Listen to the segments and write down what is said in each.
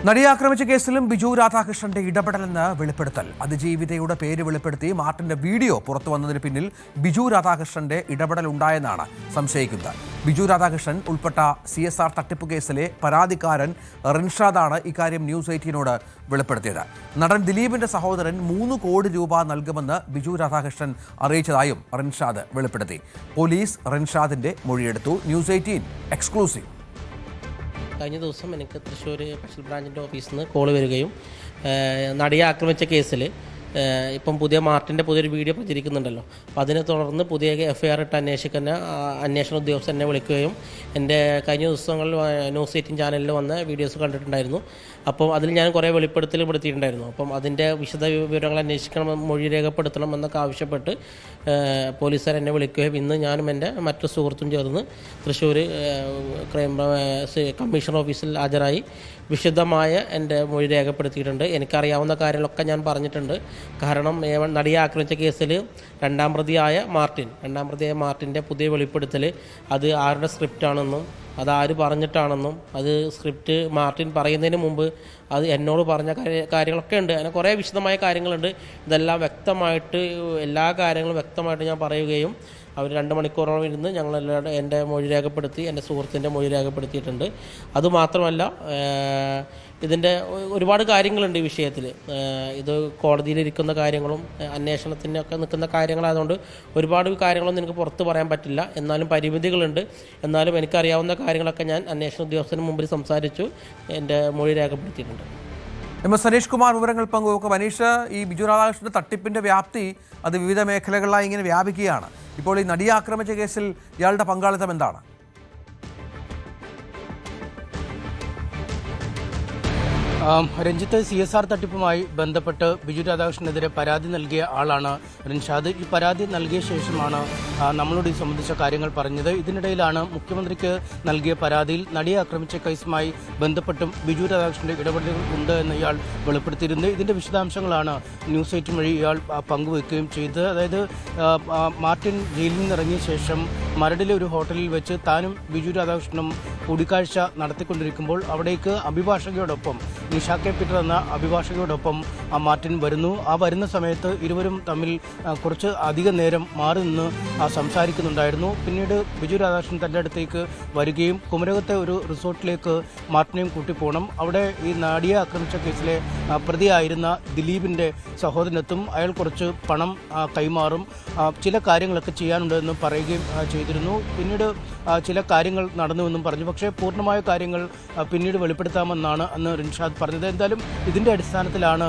നടിയെ ആക്രമിച്ച കേസിലും ബിജു രാധാകൃഷ്ണന്റെ ഇടപെടലെന്ന് വെളിപ്പെടുത്തൽ. അതിജീവിതയുടെ പേര് വെളിപ്പെടുത്തി മാർട്ടിന്റെ വീഡിയോ പുറത്തു വന്നതിന് പിന്നിൽ ബിജു രാധാകൃഷ്ണന്റെ ഇടപെടൽ ഉണ്ടായെന്നാണ് സംശയിക്കുന്നത്. ബിജു രാധാകൃഷ്ണൻ ഉൾപ്പെട്ട CSR തട്ടിപ്പ് കേസിലെ പരാതിക്കാരൻ റിൻഷാദാണ് ഇക്കാര്യം ന്യൂസ് 18നോട് വെളിപ്പെടുത്തിയത്. നടൻ ദിലീപിന്റെ സഹോദരൻ 3 കോടി രൂപ നൽകുമെന്ന് ബിജു രാധാകൃഷ്ണൻ അറിയിച്ചതായും റിൻഷാദ് വെളിപ്പെടുത്തി. പോലീസ് റിൻഷാദിന്റെ മൊഴിയെടുത്തു. News 18 exclusive. കഴിഞ്ഞ ദിവസം എനിക്ക് തൃശ്ശൂർ സ്പെഷ്യൽ ബ്രാഞ്ചിൻ്റെ ഓഫീസിൽ നിന്ന് കോൾ വരികയും നടിയെ ആക്രമിച്ച കേസിൽ ഇപ്പം മാർട്ടിൻ്റെ പുതിയൊരു വീഡിയോ പ്രചരിക്കുന്നുണ്ടല്ലോ, അപ്പോൾ അതിനെ തുടർന്ന് പുതിയ FIR ഇട്ട് അന്വേഷിക്കുന്ന അന്വേഷണ ഉദ്യോഗസ്ഥൻ എന്നെ വിളിക്കുകയും എൻ്റെ കഴിഞ്ഞ ദിവസങ്ങളിൽ ന്യൂസ് 18 ചാനലിൽ വന്ന വീഡിയോസ് കണ്ടിട്ടുണ്ടായിരുന്നു. അപ്പം അതിൽ ഞാൻ കുറേ വെളിപ്പെടുത്തിയിട്ടുണ്ടായിരുന്നു. അപ്പം അതിൻ്റെ വിശദ വിവരങ്ങൾ അന്വേഷിക്കണം, മൊഴി രേഖപ്പെടുത്തണം എന്നൊക്കെ ആവശ്യപ്പെട്ട് പോലീസുകാർ എന്നെ വിളിക്കുകയും ഇന്ന് ഞാനും എൻ്റെ മറ്റു സുഹൃത്തും ചേർന്ന് തൃശ്ശൂർ ക്രൈം കമ്മീഷണർ ഓഫീസിൽ ഹാജരായി വിശദമായ എൻ്റെ മൊഴി രേഖപ്പെടുത്തിയിട്ടുണ്ട്. എനിക്കറിയാവുന്ന കാര്യങ്ങളൊക്കെ ഞാൻ പറഞ്ഞിട്ടുണ്ട്. കാരണം നടിയെ ആക്രമിച്ച കേസിൽ രണ്ടാം പ്രതിയായ മാർട്ടിൻ്റെ പുതിയ വെളിപ്പെടുത്തൽ അത് ആരുടെ സ്ക്രിപ്റ്റാണെന്നും അതാര് പറഞ്ഞിട്ടാണെന്നും അത് സ്ക്രിപ്റ്റ് മാർട്ടിൻ പറയുന്നതിന് മുമ്പ് അത് എന്നോട് പറഞ്ഞ കാര്യങ്ങളൊക്കെ ഉണ്ട്. അങ്ങനെ കുറേ വിശദമായ കാര്യങ്ങളുണ്ട്. ഇതെല്ലാം വ്യക്തമായിട്ട് എല്ലാ കാര്യങ്ങളും വ്യക്തമായിട്ട് ഞാൻ പറയുകയും അവർ 2 മണിക്കൂറോളം ഇരുന്ന് ഞങ്ങളെല്ലാവരും എൻ്റെ മൊഴി രേഖപ്പെടുത്തി, എൻ്റെ സുഹൃത്തിൻ്റെ മൊഴി രേഖപ്പെടുത്തിയിട്ടുണ്ട്. അതുമാത്രമല്ല, ഇതിൻ്റെ ഒരുപാട് കാര്യങ്ങളുണ്ട് ഈ വിഷയത്തിൽ. ഇത് കോടതിയിലിരിക്കുന്ന കാര്യങ്ങളും അന്വേഷണത്തിനൊക്കെ നിൽക്കുന്ന കാര്യങ്ങളായതുകൊണ്ട് ഒരുപാട് കാര്യങ്ങളൊന്നും എനിക്ക് പുറത്ത് പറയാൻ പറ്റില്ല. എന്നാലും പരിമിതികളുണ്ട്. എന്നാലും എനിക്കറിയാവുന്ന കാര്യങ്ങളൊക്കെ ഞാൻ അന്വേഷണ ഉദ്യോഗസ്ഥന് മുമ്പിൽ സംസാരിച്ചു, എൻ്റെ മൊഴി രേഖപ്പെടുത്തിയിട്ടുണ്ട്. സനീഷ് കുമാർ വിവരങ്ങൾ പങ്കുവെക്കും. മനീഷ്, ഈ ബിജു രാധാകൃഷ്ണന്റെ തട്ടിപ്പിന്റെ വ്യാപ്തി അത് വിവിധ മേഖലകളിലായി ഇങ്ങനെ വ്യാപിക്കുകയാണ്. ഇപ്പോൾ ഈ നടിയെ ആക്രമിച്ച കേസിൽ ഇയാളുടെ പങ്കാളിത്തം എന്താണ്? രഞ്ജിത്ത്, CSR തട്ടിപ്പുമായി ബന്ധപ്പെട്ട് ബിജു രാധാകൃഷ്ണനെതിരെ പരാതി നൽകിയ ആളാണ് റിൻഷാദ്. ഈ പരാതി നൽകിയ ശേഷമാണ് നമ്മളോട് ഇത് സംബന്ധിച്ച കാര്യങ്ങൾ പറഞ്ഞത്. ഇതിനിടയിലാണ് മുഖ്യമന്ത്രിക്ക് നൽകിയ പരാതിയിൽ നടിയെ ആക്രമിച്ച കേസുമായി ബന്ധപ്പെട്ടും ബിജു രാധാകൃഷ്ണന്റെ ഇടപെടലുകൾ ഉണ്ട് എന്ന് ഇയാൾ വെളിപ്പെടുത്തിയിരുന്നത്. ഇതിന്റെ വിശദാംശങ്ങളാണ് ന്യൂസ് 18 വഴി ഇയാൾ പങ്കുവെക്കുകയും ചെയ്തത്. അതായത് മാർട്ടിൻ ജയിലിൽ നിന്നിറങ്ങിയ ശേഷം മരടിലെ ഒരു ഹോട്ടലിൽ വെച്ച് താനും ബിജു രാധാകൃഷ്ണനും കൂടിക്കാഴ്ച നടത്തിക്കൊണ്ടിരിക്കുമ്പോൾ അവിടേക്ക് അഭിഭാഷകയോടൊപ്പം നിഷ കെ പീറ്റർ എന്ന അഭിഭാഷകയോടൊപ്പം മാർട്ടിൻ വരുന്നു. ആ വരുന്ന സമയത്ത് ഇരുവരും തമ്മിൽ കുറച്ച് അധികം നേരം മാറി നിന്ന് സംസാരിക്കുന്നുണ്ടായിരുന്നു. പിന്നീട് ബിജു രാധാകൃഷ്ണൻ തൻ്റെ അടുത്തേക്ക് വരികയും കുമരകത്തെ ഒരു റിസോർട്ടിലേക്ക് മാർട്ടിനെയും കൂട്ടിപ്പോകണം. അവിടെ ഈ നടിയെ ആക്രമിച്ച കേസിലെ പ്രതിയായിരുന്ന ദിലീപിൻ്റെ സഹോദരനെത്തും. അയാൾ കുറച്ച് പണം കൈമാറും, ചില കാര്യങ്ങളൊക്കെ ചെയ്യാനുണ്ടെന്ന് പറയുകയും ചെയ്തിരുന്നു. പിന്നീട് ചില കാര്യങ്ങൾ നടന്നുവെന്നും പറഞ്ഞു. പക്ഷേ പൂർണ്ണമായ കാര്യങ്ങൾ പിന്നീട് വെളിപ്പെടുത്താമെന്നാണ് അന്ന് റിൻഷാദ് പറഞ്ഞത്. എന്തായാലും ഇതിൻ്റെ അടിസ്ഥാനത്തിലാണ്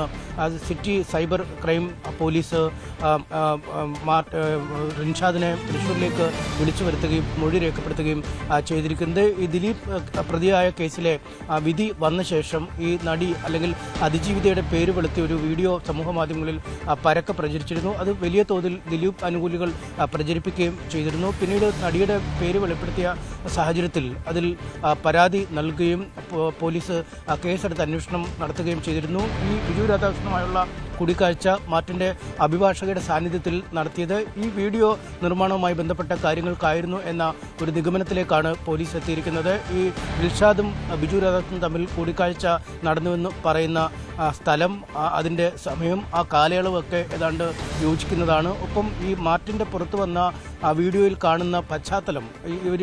സിറ്റി സൈബർ ക്രൈം പോലീസ് റിൻഷാദിനെ തൃശ്ശൂരിലേക്ക് വിളിച്ചു വരുത്തുകയും മൊഴി രേഖപ്പെടുത്തുകയും ചെയ്തിരിക്കുന്നത്. ഈ ദിലീപ് പ്രതിയായ കേസിലെ വിധി വന്ന ശേഷം ഈ നടി അല്ലെങ്കിൽ അതിജീവിതയുടെ പേര് വെളുത്തിയ ഒരു വീഡിയോ സമൂഹ മാധ്യമങ്ങളിൽ പരക്കെ പ്രചരിച്ചിരുന്നു. അത് വലിയ തോതിൽ ദിലീപ് അനുകൂലികൾ പ്രചരിപ്പിക്കുകയും ചെയ്തിരുന്നു. പിന്നീട് നടിയുടെ പേര് വെളിപ്പെടുത്തിയ സാഹചര്യത്തിൽ അതിൽ പരാതി നൽകുകയും പോലീസ് കേസെടുത്ത് അന്വേഷണം നടത്തുകയും ചെയ്തിരുന്നു. ഈ ബിജു രാധാകൃഷ്ണനുമായുള്ള കൂടിക്കാഴ്ച മാർട്ടിൻ്റെ അഭിഭാഷകയുടെ സാന്നിധ്യത്തിൽ നടത്തിയത് ഈ വീഡിയോ നിർമ്മാണവുമായി ബന്ധപ്പെട്ട കാര്യങ്ങൾക്കായിരുന്നു എന്ന ഒരു നിഗമനത്തിലേക്കാണ് പോലീസ് എത്തിയിരിക്കുന്നത്. ഈ ദിൽഷാദും ബിജു രാധാകൃഷ്ണനും തമ്മിൽ കൂടിക്കാഴ്ച നടന്നുവെന്ന് പറയുന്ന സ്ഥലം, അതിൻ്റെ സമയം, ആ കാലയളവൊക്കെ ഏതാണ്ട് യോജിക്കുന്നതാണ്. ഒപ്പം ഈ മാർട്ടിൻ്റെ പുറത്തു വന്ന ആ വീഡിയോയിൽ കാണുന്ന പശ്ചാത്തലം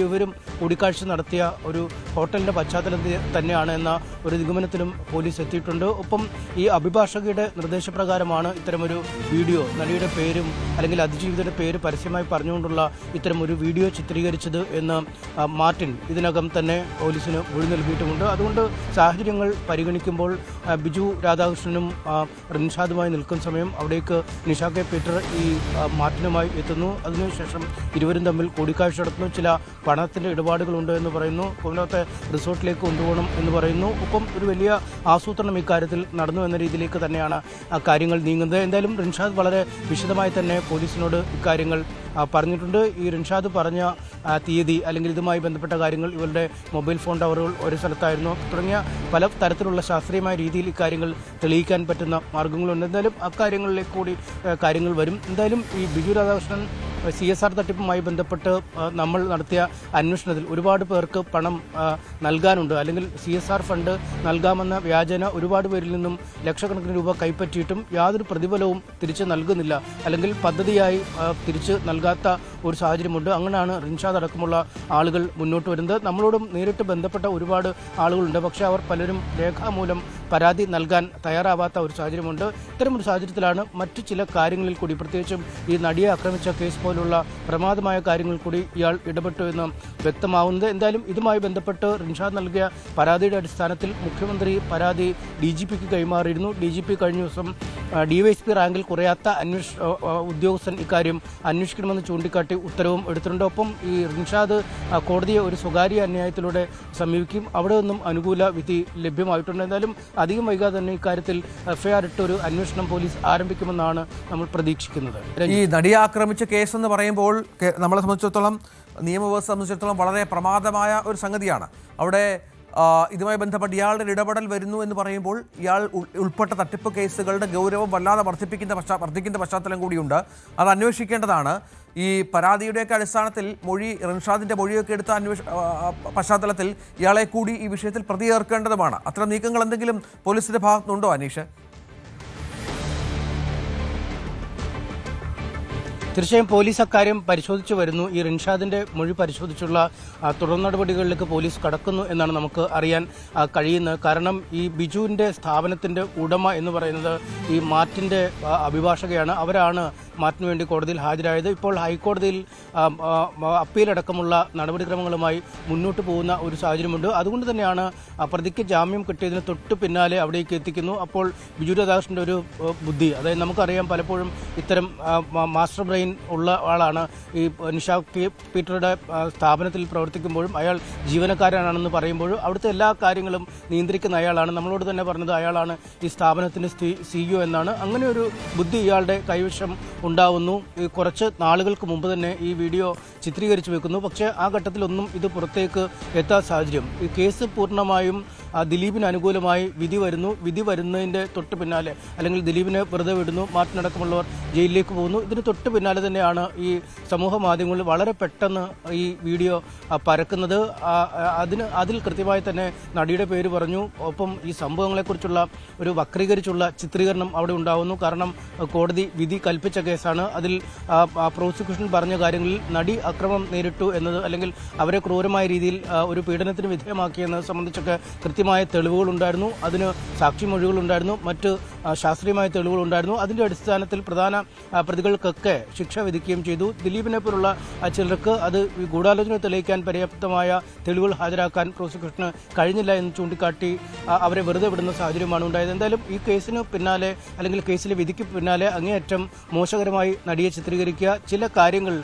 ഇവരും കൂടിക്കാഴ്ച നടത്തിയ ഒരു ഹോട്ടലിൻ്റെ പശ്ചാത്തലം തന്നെയാണ് എന്ന ഒരു നിഗമനത്തിലും പോലീസ് എത്തിയിട്ടുണ്ട്. ഒപ്പം ഈ അഭിഭാഷകയുടെ നിർദ്ദേശപ്രകാരമാണ് ഇത്തരമൊരു വീഡിയോ, നടിയുടെ പേരും അല്ലെങ്കിൽ അതിജീവിതയുടെ പേര് പരസ്യമായി പറഞ്ഞുകൊണ്ടുള്ള ഇത്തരമൊരു വീഡിയോ ചിത്രീകരിച്ചത് എന്ന് മാർട്ടിൻ ഇതിനകം തന്നെ പോലീസിന് മൊഴി നൽകിയിട്ടുമുണ്ട്. അതുകൊണ്ട് സാഹചര്യങ്ങൾ പരിഗണിക്കുമ്പോൾ ബിജു രാധാകൃഷ്ണനും റിൻഷാദുമായി നിൽക്കുന്ന സമയം അവിടേക്ക് നിഷ കെ പീറ്റർ ഈ മാർട്ടിനുമായി എത്തുന്നു. അതിനുശേഷം ഇരുവരും തമ്മിൽ കൂടിക്കാഴ്ച നടത്തുന്നു. ചില പണത്തിൻ്റെ ഇടപാടുകളുണ്ട് എന്ന് പറയുന്നു. കുമരകത്തെ റിസോർട്ടിലേക്ക് കൊണ്ടുപോകണം എന്ന് പറയുന്നു. ഒപ്പം ഒരു വലിയ ആസൂത്രണം ഇക്കാര്യത്തിൽ നടന്നു എന്ന രീതിയിലേക്ക് തന്നെയാണ് കാര്യങ്ങൾ നീങ്ങുന്നത്. എന്തായാലും റിൻഷാദ് വളരെ വിശദമായി തന്നെ പോലീസിനോട് ഇക്കാര്യങ്ങൾ പറഞ്ഞിട്ടുണ്ട്. ഈ റിൻഷാദ് പറഞ്ഞ തീയതി അല്ലെങ്കിൽ ഇതുമായി ബന്ധപ്പെട്ട കാര്യങ്ങൾ, ഇവരുടെ മൊബൈൽ ഫോൺ ടവറുകൾ ഒരു സ്ഥലത്തായിരുന്നു തുടങ്ങിയ പല തരത്തിലുള്ള ശാസ്ത്രീയമായ രീതിയിൽ ഇക്കാര്യങ്ങൾ തെളിയിക്കാൻ പറ്റുന്ന മാർഗങ്ങളുണ്ട്. എന്തായാലും അക്കാര്യങ്ങളിലേക്ക് കൂടി കാര്യങ്ങൾ വരും. എന്തായാലും ഈ ബിജു രാധാകൃഷ്ണൻ CSR തട്ടിപ്പുമായി ബന്ധപ്പെട്ട് നമ്മൾ നടത്തിയ അന്വേഷണത്തിൽ ഒരുപാട് പേർക്ക് പണം നൽകാനുണ്ട്, അല്ലെങ്കിൽ CSR ഫണ്ട് നൽകാമെന്ന വ്യാജേന ഒരുപാട് പേരിൽ നിന്നും ലക്ഷക്കണക്കിന് രൂപ കൈപ്പറ്റിയിട്ടും യാതൊരു പ്രതിഫലവും തിരിച്ച് നൽകുന്നില്ല, അല്ലെങ്കിൽ പദ്ധതിയായി തിരിച്ച് നൽകാത്ത ഒരു സാഹചര്യമുണ്ട്. അങ്ങനെയാണ് റിൻഷാദ് അടക്കമുള്ള ആളുകൾ മുന്നോട്ട് വരുന്നത്. നമ്മളോടും നേരിട്ട് ബന്ധപ്പെട്ട ഒരുപാട് ആളുകളുണ്ട്, പക്ഷേ അവർ പലരും രേഖാമൂലം പരാതി നൽകാൻ തയ്യാറാവാത്ത ഒരു സാഹചര്യമുണ്ട്. ഇത്തരമൊരു സാഹചര്യത്തിലാണ് മറ്റു ചില കാര്യങ്ങളിൽ കൂടി, പ്രത്യേകിച്ചും ഈ നടിയെ ആക്രമിച്ച കേസ് പോലുള്ള പ്രമാദമായ കാര്യങ്ങളിൽ കൂടി ഇയാൾ ഇടപെട്ടു എന്ന് വ്യക്തമാവുന്നത്. എന്തായാലും ഇതുമായി ബന്ധപ്പെട്ട് റിൻഷാദ് നൽകിയ പരാതിയുടെ അടിസ്ഥാനത്തിൽ മുഖ്യമന്ത്രി പരാതി DGPക്ക് കൈമാറിയിരുന്നു. DGP കഴിഞ്ഞ ദിവസം DYSP റാങ്കിൽ കുറയാത്ത ഉദ്യോഗസ്ഥൻ ഇക്കാര്യം അന്വേഷിക്കണമെന്ന് ചൂണ്ടിക്കാട്ടി ഉത്തരവും എടുത്തിട്ടുണ്ട്. ഒപ്പം ഈ റിൻഷാദ് കോടതിയെ ഒരു സ്വകാര്യ അന്യായത്തിലൂടെ സമീപിക്കും, അവിടെ നിന്നും അനുകൂല വിധി ലഭ്യമായിട്ടുണ്ട്. എന്തായാലും അധികം വൈകാതെ തന്നെ ഇക്കാര്യത്തിൽ FIR ഇട്ട് ഒരു അന്വേഷണം പോലീസ് ആരംഭിക്കുമെന്നാണ് നമ്മൾ പ്രതീക്ഷിക്കുന്നത്. ഈ നടിയെ ആക്രമിച്ച കേസ് എന്ന് പറയുമ്പോൾ നമ്മളെ സംബന്ധിച്ചിടത്തോളം, നിയമവ്യവസ്ഥ സംബന്ധിച്ചിടത്തോളം വളരെ പ്രമാദമായ ഒരു സംഗതിയാണ്. അവിടെ ഇതുമായി ബന്ധപ്പെട്ട് ഇയാളുടെ ഇടപെടൽ വരുന്നു എന്ന് പറയുമ്പോൾ ഇയാൾ ഉൾപ്പെട്ട തട്ടിപ്പ് കേസുകളുടെ ഗൗരവം വല്ലാതെ വർദ്ധിക്കുന്ന പശ്ചാത്തലം കൂടിയുണ്ട്. അത് അന്വേഷിക്കേണ്ടതാണ്. ഈ പരാതിയുടെയൊക്കെ അടിസ്ഥാനത്തിൽ റിൻഷാദിൻ്റെ മൊഴിയൊക്കെ എടുത്ത പശ്ചാത്തലത്തിൽ ഇയാളെ കൂടി ഈ വിഷയത്തിൽ പ്രതി ചേർക്കേണ്ടതുമാണ്. അത്തരം നീക്കങ്ങൾ എന്തെങ്കിലും പോലീസിൻ്റെ ഭാഗത്തുനിന്നുണ്ടോ അനീഷ്? തീർച്ചയായും പോലീസ് അക്കാര്യം പരിശോധിച്ചു വരുന്നു. ഈ റിൻഷാദിന്റെ മൊഴി പരിശോധിച്ചുള്ള തുടർ നടപടികളിലേക്ക് പോലീസ് കടക്കുന്നു എന്നാണ് നമുക്ക് അറിയാൻ കഴിയുന്നത്. കാരണം ഈ ബിജുവിന്റെ സ്ഥാപനത്തിന്റെ ഉടമ എന്ന് പറയുന്നത് ഈ മാർട്ടിന്റെ അഭിഭാഷകയാണ്. അവരാണ് മാർട്ടിന് വേണ്ടി കോടതിയിൽ ഹാജരായത്. ഇപ്പോൾ ഹൈക്കോടതിയിൽ അപ്പീലടക്കമുള്ള നടപടിക്രമങ്ങളുമായി മുന്നോട്ട് പോകുന്ന ഒരു സാഹചര്യമുണ്ട്. അതുകൊണ്ട് തന്നെയാണ് പ്രതിക്ക് ജാമ്യം കിട്ടിയതിന് തൊട്ട് പിന്നാലെ അവിടേക്ക് എത്തിക്കുന്നു. അപ്പോൾ ബിജു രാധാകൃഷ്ണന്റെ ഒരു ബുദ്ധി, അതായത് നമുക്കറിയാം പലപ്പോഴും ഇത്തരം മാസ്റ്റർ ബ്രെയിൻ ഉള്ള ആളാണ്. ഈ നിഷ പീറ്ററുടെ സ്ഥാപനത്തിൽ പ്രവർത്തിക്കുമ്പോഴും അയാൾ ജീവനക്കാരനാണെന്ന് പറയുമ്പോഴും അവിടുത്തെ എല്ലാ കാര്യങ്ങളും നിയന്ത്രിക്കുന്ന അയാളാണ്. നമ്മളോട് തന്നെ പറഞ്ഞത് അയാളാണ് ഈ സ്ഥാപനത്തിന്റെ CEO എന്നാണ്. അങ്ങനെ ഒരു ബുദ്ധി ഇയാളുടെ കൈവശം ഉണ്ടാവുന്നു. കുറച്ച് നാളുകൾക്ക് മുമ്പ് തന്നെ ഈ വീഡിയോ ചിത്രീകരിച്ചു വെക്കുന്നു. പക്ഷേ ആ ഘട്ടത്തിലൊന്നും ഇത് പുറത്തേക്ക് എത്താത്ത സാഹചര്യം. ഈ കേസ് പൂർണ്ണമായും ദിലീപിന് അനുകൂലമായി വിധി വരുന്നു. വിധി വരുന്നതിൻ്റെ തൊട്ട് പിന്നാലെ, അല്ലെങ്കിൽ ദിലീപിനെ വെറുതെ വിടുന്നു, മാർട്ടിനടക്കമുള്ളവർ ജയിലിലേക്ക് പോകുന്നു. ഇതിന് തൊട്ട് പിന്നാലെ തന്നെയാണ് ഈ സമൂഹ മാധ്യമങ്ങളിൽ വളരെ പെട്ടെന്ന് ഈ വീഡിയോ പരക്കുന്നത്. അതിൽ കൃത്യമായി തന്നെ നടിയുടെ പേര് പറഞ്ഞു. ഒപ്പം ഈ സംഭവങ്ങളെക്കുറിച്ചുള്ള ഒരു വക്രീകരിച്ചുള്ള ചിത്രീകരണം അവിടെ ഉണ്ടാവുന്നു. കാരണം കോടതി വിധി കൽപ്പിച്ച കേസാണ്. അതിൽ പ്രോസിക്യൂഷൻ പറഞ്ഞ കാര്യങ്ങളിൽ നടി അക്രമം നേരിട്ടു എന്നത്, അല്ലെങ്കിൽ അവരെ ക്രൂരമായ രീതിയിൽ ഒരു പീഡനത്തിന് വിധേയമാക്കിയെന്നത് സംബന്ധിച്ചൊക്കെ കൃത്യമായ തെളിവുകളുണ്ടായിരുന്നു. അതിന് സാക്ഷിമൊഴികളുണ്ടായിരുന്നു, മറ്റ് ശാസ്ത്രീയമായ തെളിവുകളുണ്ടായിരുന്നു. അതിൻ്റെ അടിസ്ഥാനത്തിൽ പ്രധാന പ്രതികൾക്കൊക്കെ ശിക്ഷ വിധിക്കുകയും ചെയ്തു. ദിലീപിനെ പോലുള്ള ചിലർക്ക് അത് ഗൂഢാലോചന തെളിയിക്കാൻ പര്യാപ്തമായ തെളിവുകൾ ഹാജരാക്കാൻ പ്രോസിക്യൂഷന് കഴിഞ്ഞില്ല എന്ന് ചൂണ്ടിക്കാട്ടി അവരെ വെറുതെ വിടുന്ന സാഹചര്യമാണ് ഉണ്ടായത്. എന്തായാലും ഈ കേസിന് പിന്നാലെ, അല്ലെങ്കിൽ കേസിലെ വിധിക്ക് പിന്നാലെ അങ്ങേയറ്റം മോശകരമായി നടിയെ ചിത്രീകരിക്കുക, ചില കാര്യങ്ങൾ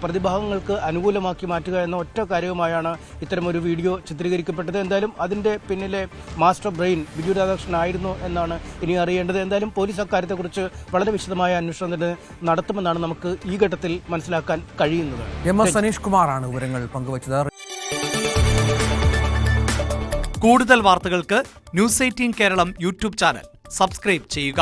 പ്രതിഭാഗങ്ങൾക്ക് അനുകൂലമാക്കി മാറ്റുക എന്ന ഒറ്റ കാര്യവുമായാണ് ഇത്തരമൊരു വീഡിയോ ചിത്രീകരിക്കപ്പെട്ടത്. എന്തായാലും അതിൻ്റെ പിന്നിലെ മാസ്റ്റർ ബ്രെയിൻ ബിജു രാധാകൃഷ്ണൻ ആയിരുന്നു എന്നാണ് ഇനി അറിയേണ്ടത്. എന്തായാലും പോലീസ് അക്കാര്യത്തെക്കുറിച്ച് വളരെ വിശദമായ അന്വേഷണം തന്നെ നടത്തുമെന്നാണ് നമുക്ക് ഈ ഘട്ടത്തിൽ മനസ്സിലാക്കാൻ കഴിയുന്നത്. MS അനീഷ് കുമാറാണ് വിവരങ്ങൾ പങ്കുവച്ചത്. കൂടുതൽ വാർത്തകൾക്ക് News 18 കേരളം യൂട്യൂബ് ചാനൽ സബ്സ്ക്രൈബ് ചെയ്യുക.